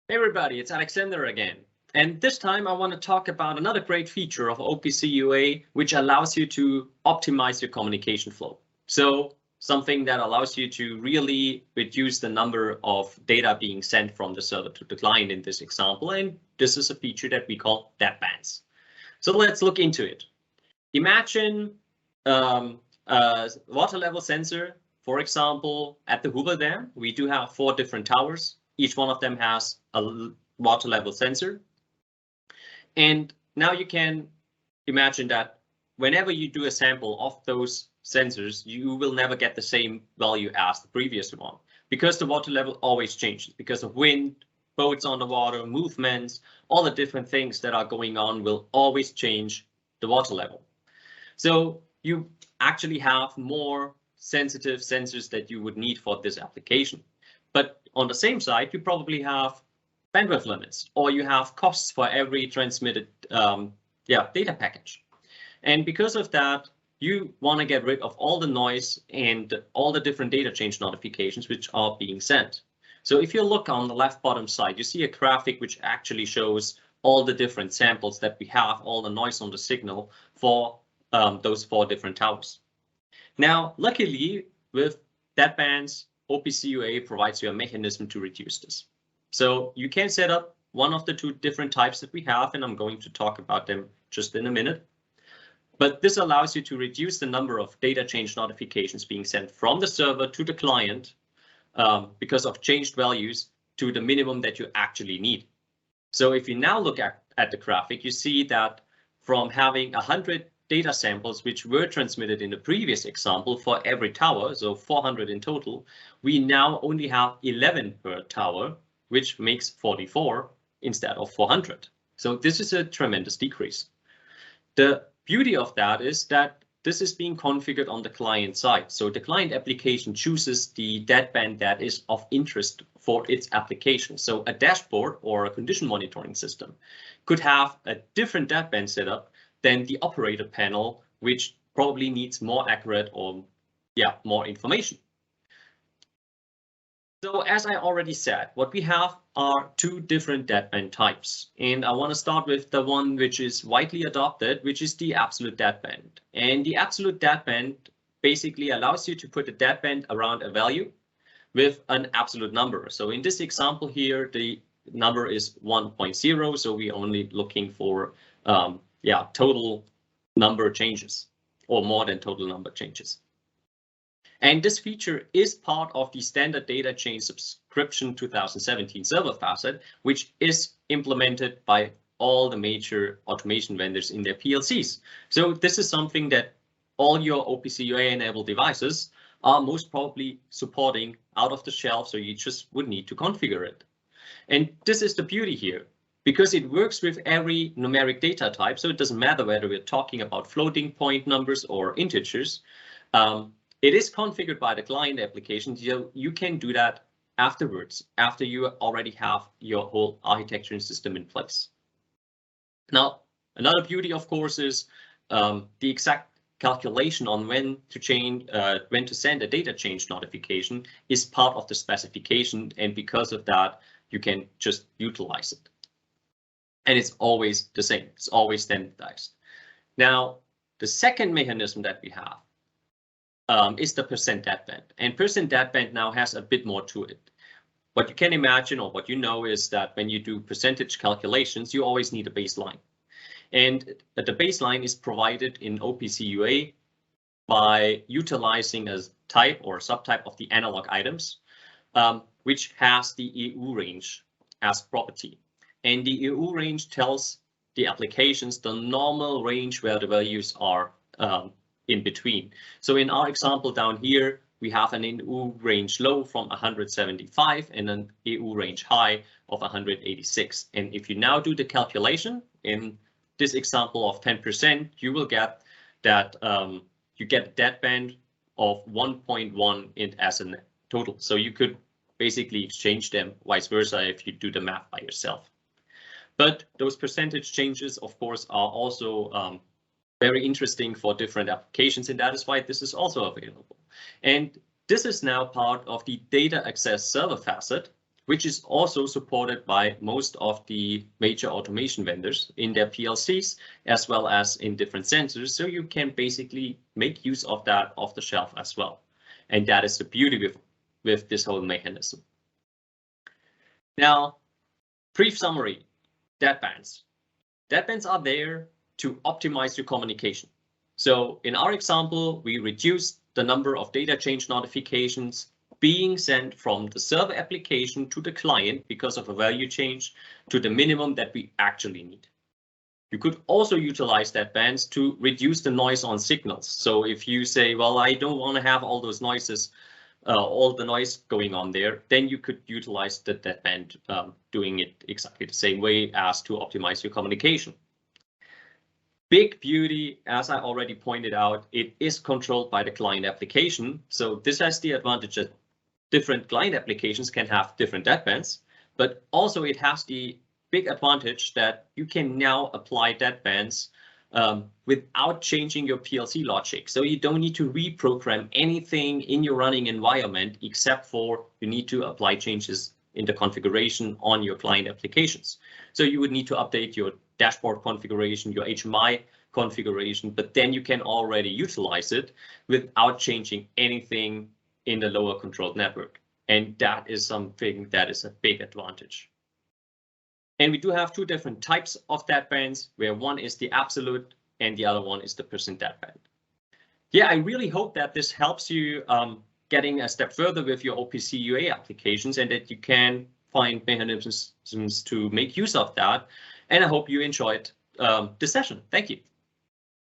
Hey everybody, it's Alexander again. And this time I want to talk about another great feature of OPCUA, which allows you to optimize your communication flow. So something that allows you to really reduce the number of data being sent from the server to the client in this example. And this is a feature that we call deadbands. So let's look into it. Imagine a water level sensor, for example, at the Hoover Dam. We do have 4 different towers. Each one of them has a water level sensor. And now you can imagine that whenever you do a sample of those sensors, you will never get the same value as the previous one, because the water level always changes because of wind, boats on the water, movements, all the different things that are going on will always change the water level. So you actually have more sensitive sensors that you would need for this application. But on the same side, you probably have bandwidth limits, or you have costs for every transmitted data package. And because of that, you want to get rid of all the noise and all the different data change notifications which are being sent. So if you look on the left bottom side, you see a graphic which actually shows all the different samples that we have, all the noise on the signal for those 4 different towers. Now, luckily, with deadbands, OPCUA provides you a mechanism to reduce this. So you can set up one of the 2 different types that we have, and I'm going to talk about them just in a minute. But this allows you to reduce the number of data change notifications being sent from the server to the client because of changed values to the minimum that you actually need. So if you now look at the graphic, you see that from having 100 data samples which were transmitted in the previous example for every tower, so 400 in total, we now only have 11 per tower, which makes 44 instead of 400. So this is a tremendous decrease. The beauty of that is that this is being configured on the client side. So the client application chooses the deadband that is of interest for its application. So a dashboard or a condition monitoring system could have a different deadband setup than the operator panel, which probably needs more accurate or more information. So as I already said, what we have are 2 different deadband types. And I want to start with the one which is widely adopted, which is the absolute deadband. And the absolute deadband basically allows you to put a deadband around a value with an absolute number. So in this example here, the number is 1.0. So we're only looking for total number changes or more than total number changes. And this feature is part of the standard data chain subscription 2017 server facet, which is implemented by all the major automation vendors in their PLCs. So this is something that all your OPCUA enabled devices are most probably supporting out of the shelf. So you just would need to configure it. And this is the beauty here, because it works with every numeric data type. So it doesn't matter whether we're talking about floating point numbers or integers. It is configured by the client application, so you can do that afterwards, after you already have your whole architecture and system in place. Now, another beauty, of course, is the exact calculation on when to send a data change notification is part of the specification, and because of that, you can just utilize it. And it's always the same. It's always standardized. Now, the second mechanism that we have is the percent deadband. And percent deadband now has a bit more to it. What you can imagine, or what you know, is that when you do percentage calculations, you always need a baseline. And the baseline is provided in OPCUA by utilizing a type or subtype of the analog items, which has the EU range as property. And the EU range tells the applications the normal range where the values are in between. So in our example down here, we have an EU range low from 175 and an EU range high of 186. And if you now do the calculation in this example of 10%, you will get that you get a deadband of 1.1 as a total. So you could basically exchange them vice versa if you do the math by yourself. But those percentage changes, of course, are also very interesting for different applications, and that is why this is also available. And this is now part of the data access server facet, which is also supported by most of the major automation vendors in their PLCs, as well as in different sensors. So you can basically make use of that off the shelf as well. And that is the beauty with this whole mechanism. Now, brief summary, deadbands. Deadbands are there to optimize your communication. So in our example, we reduced the number of data change notifications being sent from the server application to the client because of a value change to the minimum that we actually need. You could also utilize deadbands to reduce the noise on signals. So if you say, well, I don't want to have all those noises, all the noise going on there, then you could utilize the deadband, doing it exactly the same way as to optimize your communication. Big beauty, as I already pointed out, it is controlled by the client application. So this has the advantage that different client applications can have different deadbands, but also it has the big advantage that you can now apply deadbands without changing your PLC logic. So you don't need to reprogram anything in your running environment, except for you need to apply changes in the configuration on your client applications. So you would need to update your dashboard configuration, your HMI configuration, but then you can already utilize it without changing anything in the lower controlled network. And that is something that is a big advantage. And we do have two different types of deadbands, where one is the absolute and the other one is the percent deadband. Yeah, I really hope that this helps you getting a step further with your OPCUA applications, and that you can find mechanisms to make use of that. And I hope you enjoyed this session. Thank you.